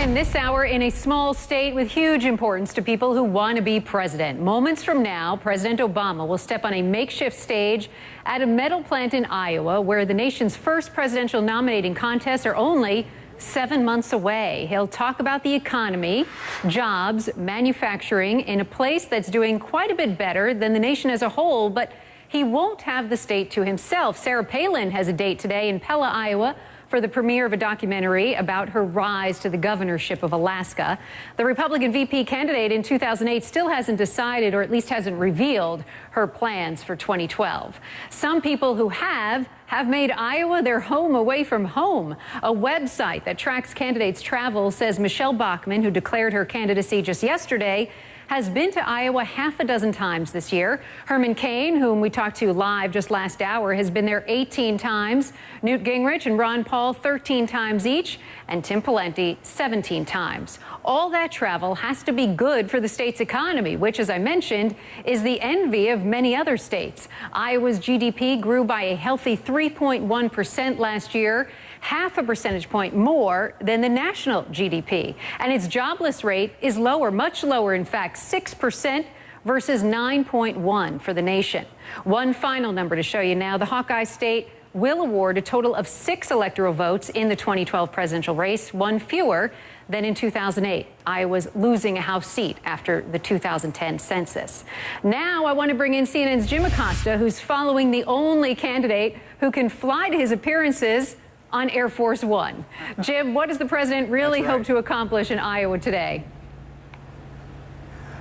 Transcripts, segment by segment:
in this hour in a small state with huge importance to people who want to be president. Moments from now, President Obama will step on a makeshift stage at a metal plant in Iowa, where the nation's first presidential nominating contests are only 7 months away. He'll talk about the economy, jobs, manufacturing in a place that's doing quite a bit better than the nation as a whole, but he won't have the state to himself. Sarah Palin has a date today in Pella, Iowa, for the premiere of a documentary about her rise to the governorship of Alaska. The Republican VP candidate in 2008 still hasn't decided, or at least hasn't revealed, her plans for 2012. Some people who have made Iowa their home away from home. A website that tracks candidates' travel says Michelle Bachmann, who declared her candidacy just yesterday, has been to Iowa half a dozen times this year. Herman Cain, whom we talked to live just last hour, has been there 18 times. Newt Gingrich and Ron Paul 13 times each, and Tim Pawlenty 17 times. All that travel has to be good for the state's economy, which, as I mentioned, is the envy of many other states. Iowa's GDP grew by a healthy 3.1% last year, half a percentage point more than the national GDP. And its jobless rate is lower, much lower, in fact, 6% versus 9.1% for the nation. One final number to show you now. The Hawkeye State will award a total of 6 electoral votes in the 2012 presidential race, one fewer than in 2008. Iowa's losing a House seat after the 2010 census. Now I want to bring in CNN's Jim Acosta, who's following the only candidate who can fly to his appearances on Air Force One. Jim, what does the president really hope to accomplish in Iowa today?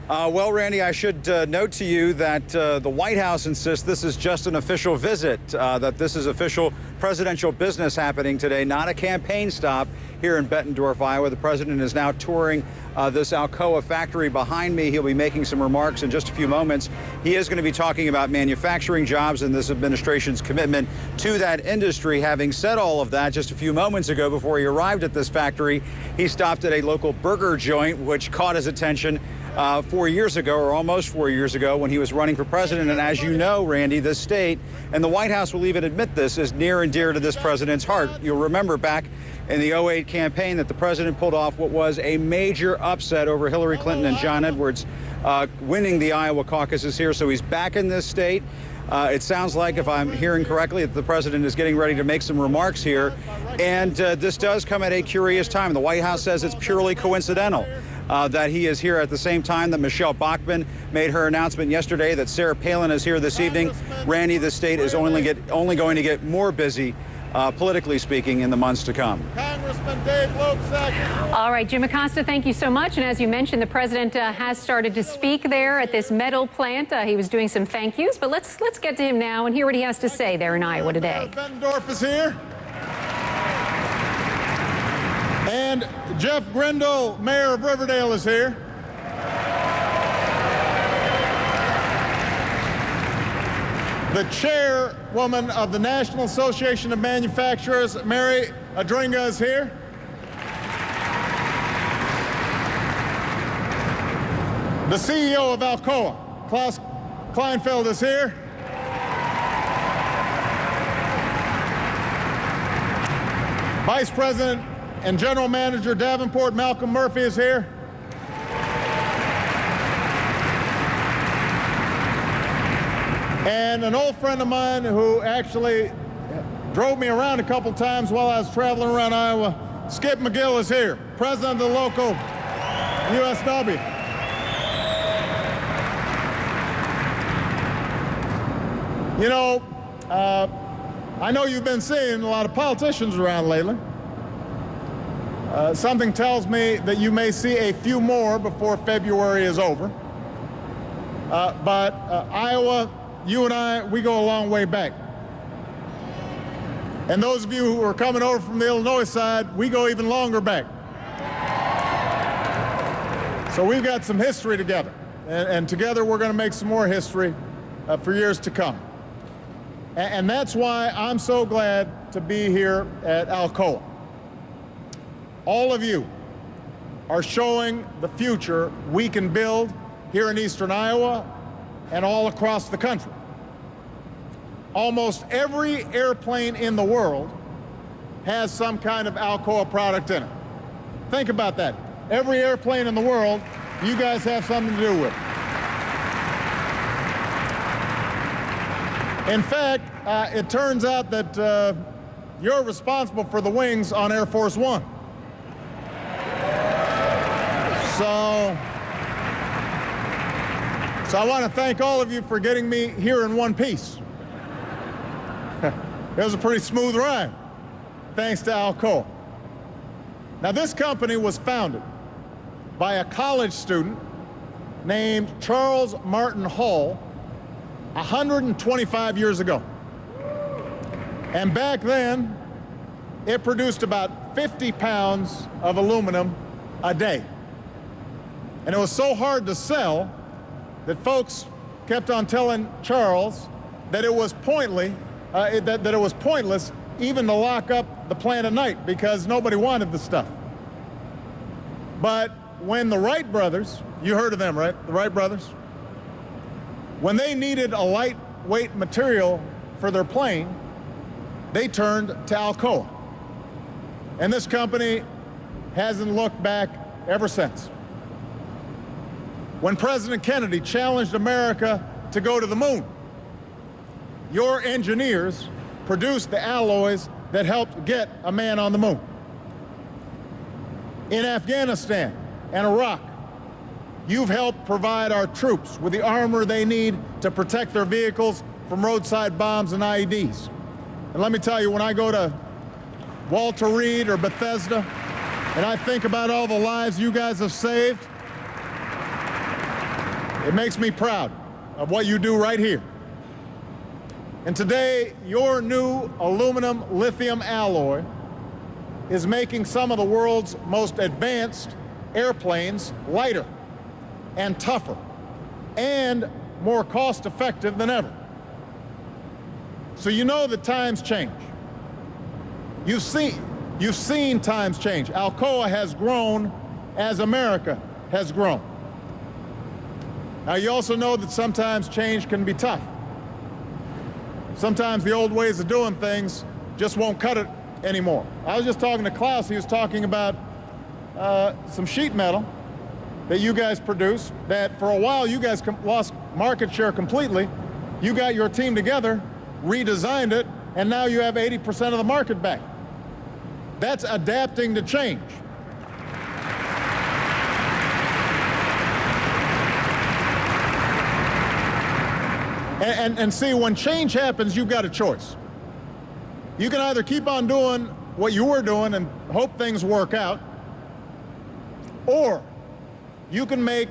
Well, Randy, I should note to you that the White House insists this is just an official visit, that this is official presidential business happening today, not a campaign stop here in Bettendorf, Iowa. The president is now touring this Alcoa factory behind me. He'll be making some remarks in just a few moments. He is going to be talking about manufacturing jobs and this administration's commitment to that industry. Having said all of that, just a few moments ago, before he arrived at this factory, he stopped at a local burger joint, which caught his attention 4 years ago, or almost 4 years ago, when he was running for president. And as you know, Randy, this state, and the White House will even admit this, is near and dear to this president's heart. You'll remember back in the 2008 campaign that the president pulled off what was a major upset over Hillary Clinton and John Edwards winning the Iowa caucuses here. So he's back in this state. It sounds like, if I'm hearing correctly, that the president is getting ready to make some remarks here. And this does come at a curious time. The White House says it's purely coincidental that he is here at the same time that Michelle Bachmann made her announcement yesterday that Sarah Palin is here this evening. Randy, the state is only going to get more busy, politically speaking, in the months to come. Congressman Dave Loebsack. All right, Jim Acosta, thank you so much. And as you mentioned, the president has started to speak there at this metal plant. He was doing some thank yous, but let's get to him now and hear what he has to say there in Iowa today. Bettendorf is here. And Jeff Grindle, mayor of Riverdale, is here. The chairwoman of the National Association of Manufacturers, Mary Adringa, is here. The CEO of Alcoa, Klaus Kleinfeld, is here. Vice President and General Manager Davenport, Malcolm Murphy, is here. And an old friend of mine who actually drove me around a couple times while I was traveling around Iowa, Skip McGill, is here, president of the local USW. You know, I know you've been seeing a lot of politicians around lately. Something tells me that you may see a few more before February is over. But Iowa, you and I, we go a long way back. And those of you who are coming over from the Illinois side, we go even longer back. So we've got some history together. And together we're going to make some more history for years to come. And that's why I'm so glad to be here at Alcoa. All of you are showing the future we can build here in eastern Iowa and all across the country. Almost every airplane in the world has some kind of Alcoa product in it. Think about that. Every airplane in the world, you guys have something to do with. In fact, it turns out that you're responsible for the wings on Air Force One. So I want to thank all of you for getting me here in one piece. It was a pretty smooth ride, thanks to Alcoa. Now, this company was founded by a college student named Charles Martin Hall 125 years ago. And back then, it produced about 50 pounds of aluminum a day. And it was so hard to sell that folks kept on telling Charles that it was pointless even to lock up the plant at night because nobody wanted the stuff. But when the Wright brothers, you heard of them, right? The Wright brothers? When they needed a lightweight material for their plane, they turned to Alcoa. And this company hasn't looked back ever since. When President Kennedy challenged America to go to the moon, your engineers produced the alloys that helped get a man on the moon. In Afghanistan and Iraq, you've helped provide our troops with the armor they need to protect their vehicles from roadside bombs and IEDs. And let me tell you, when I go to Walter Reed or Bethesda, and I think about all the lives you guys have saved, it makes me proud of what you do right here. And today, your new aluminum lithium alloy is making some of the world's most advanced airplanes lighter and tougher and more cost-effective than ever. So you know that times change. You've seen times change. Alcoa has grown as America has grown. Now, you also know that sometimes change can be tough. Sometimes the old ways of doing things just won't cut it anymore. I was just talking to Klaus. He was talking about some sheet metal that you guys produce that for a while you guys lost market share completely. You got your team together, redesigned it, and now you have 80% of the market back. That's adapting to change. And see, when change happens, you've got a choice. You can either keep on doing what you were doing and hope things work out, or you can make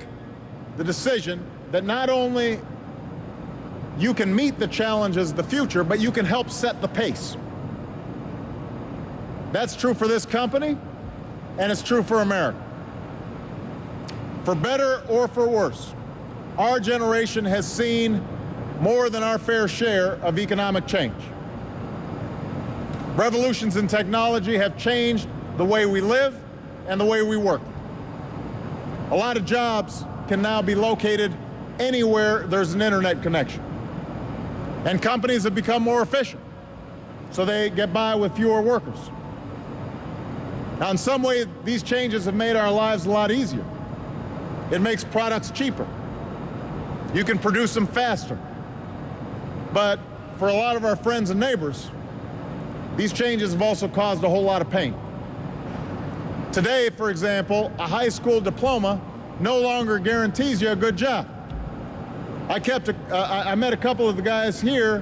the decision that not only you can meet the challenges of the future, but you can help set the pace. That's true for this company, and it's true for America. For better or for worse, our generation has seen more than our fair share of economic change. Revolutions in technology have changed the way we live and the way we work. A lot of jobs can now be located anywhere there's an internet connection. And companies have become more efficient, so they get by with fewer workers. Now, in some ways, these changes have made our lives a lot easier. It makes products cheaper. You can produce them faster. But for a lot of our friends and neighbors, these changes have also caused a whole lot of pain. Today, for example, a high school diploma no longer guarantees you a good job. I met a couple of the guys here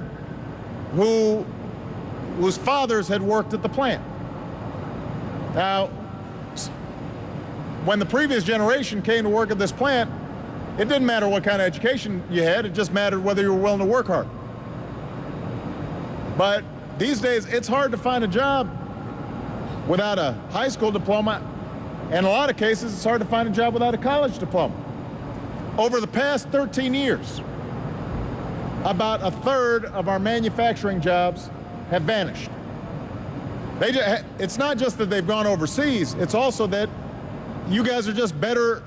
whose fathers had worked at the plant. Now, when the previous generation came to work at this plant, it didn't matter what kind of education you had, it just mattered whether you were willing to work hard. But these days, it's hard to find a job without a high school diploma, and in a lot of cases, it's hard to find a job without a college diploma. Over the past 13 years, about a third of our manufacturing jobs have vanished. It's not just that they've gone overseas, it's also that you guys are just better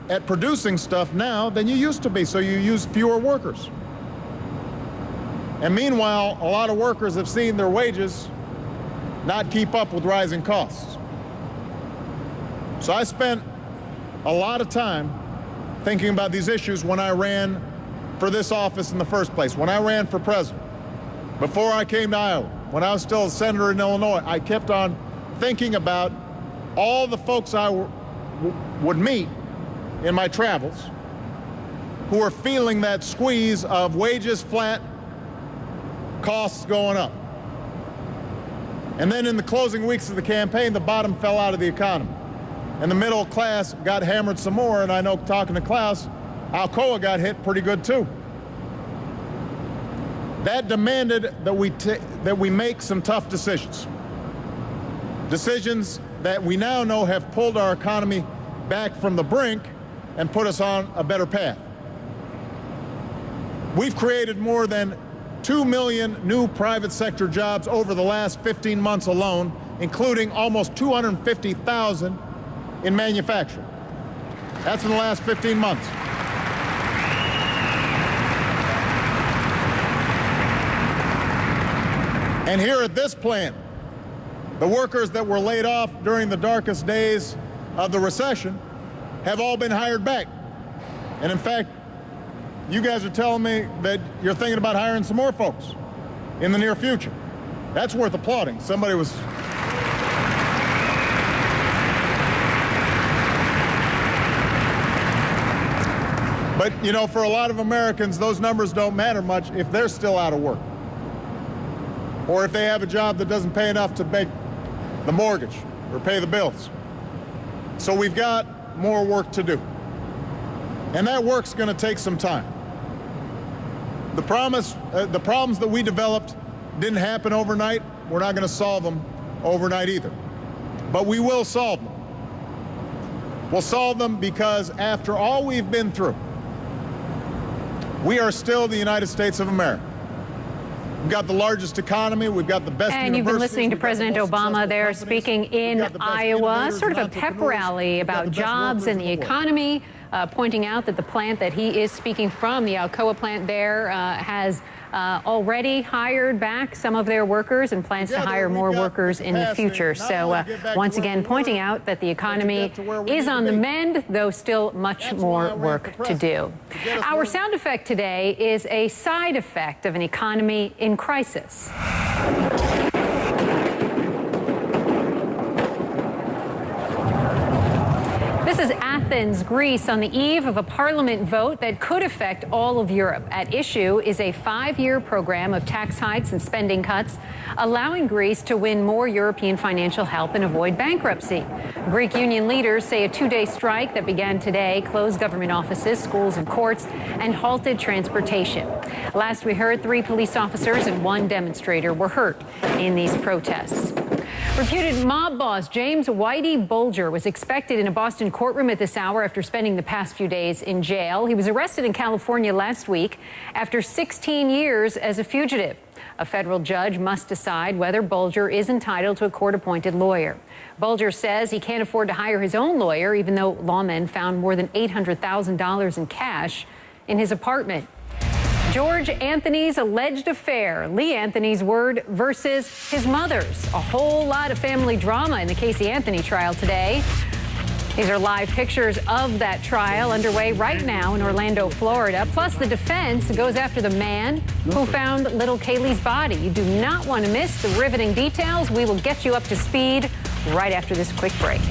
at producing stuff now than you used to be, so you use fewer workers. And meanwhile, a lot of workers have seen their wages not keep up with rising costs. So I spent a lot of time thinking about these issues when I ran for this office in the first place, when I ran for president. Before I came to Iowa, when I was still a senator in Illinois, I kept on thinking about all the folks I would meet in my travels who are feeling that squeeze of wages flat, costs going up. And then in the closing weeks of the campaign, the bottom fell out of the economy. And the middle class got hammered some more, and I know, talking to Klaus, Alcoa got hit pretty good too. That demanded that we make some tough decisions. Decisions that we now know have pulled our economy back from the brink and put us on a better path. We've created more than 2 million new private sector jobs over the last 15 months alone, including almost 250,000 in manufacturing. That's in the last 15 months. And here at this plant, the workers that were laid off during the darkest days of the recession have all been hired back. And in fact, you guys are telling me that you're thinking about hiring some more folks in the near future. That's worth applauding. Somebody was... But, you know, for a lot of Americans, those numbers don't matter much if they're still out of work, or if they have a job that doesn't pay enough to make the mortgage or pay the bills. So we've got more work to do. And that work's going to take some time. The problems that we developed didn't happen overnight. We're not going to solve them overnight either. But we will solve them. We'll solve them because after all we've been through, we are still the United States of America. We've got the largest economy. We've got the best universities. And you've been listening to President Obama there speaking in Iowa, sort of a pep rally about jobs and the economy, pointing out that the plant that he is speaking from, the Alcoa plant there, has already hired back some of their workers and plans to hire more workers in the future. So once again, pointing out that the economy is on the mend, though still much more work to do. Our sound effect today is a side effect of an economy in crisis. This is Athens, Greece, on the eve of a parliament vote that could affect all of Europe. At issue is a 5-year program of tax hikes and spending cuts, allowing Greece to win more European financial help and avoid bankruptcy. Greek union leaders say a 2-day strike that began today closed government offices, schools, and courts, and halted transportation. Last we heard, 3 police officers and 1 demonstrator were hurt in these protests. Reputed mob boss James Whitey Bulger was expected in a Boston courtroom at this hour after spending the past few days in jail. He was arrested in California last week after 16 years as a fugitive. A federal judge must decide whether Bulger is entitled to a court-appointed lawyer. Bulger says he can't afford to hire his own lawyer, even though lawmen found more than $800,000 in cash in his apartment. George Anthony's alleged affair, Lee Anthony's word versus his mother's. A whole lot of family drama in the Casey Anthony trial today. These are live pictures of that trial underway right now in Orlando, Florida. Plus, the defense goes after the man who found little Kaylee's body. You do not want to miss the riveting details. We will get you up to speed right after this quick break.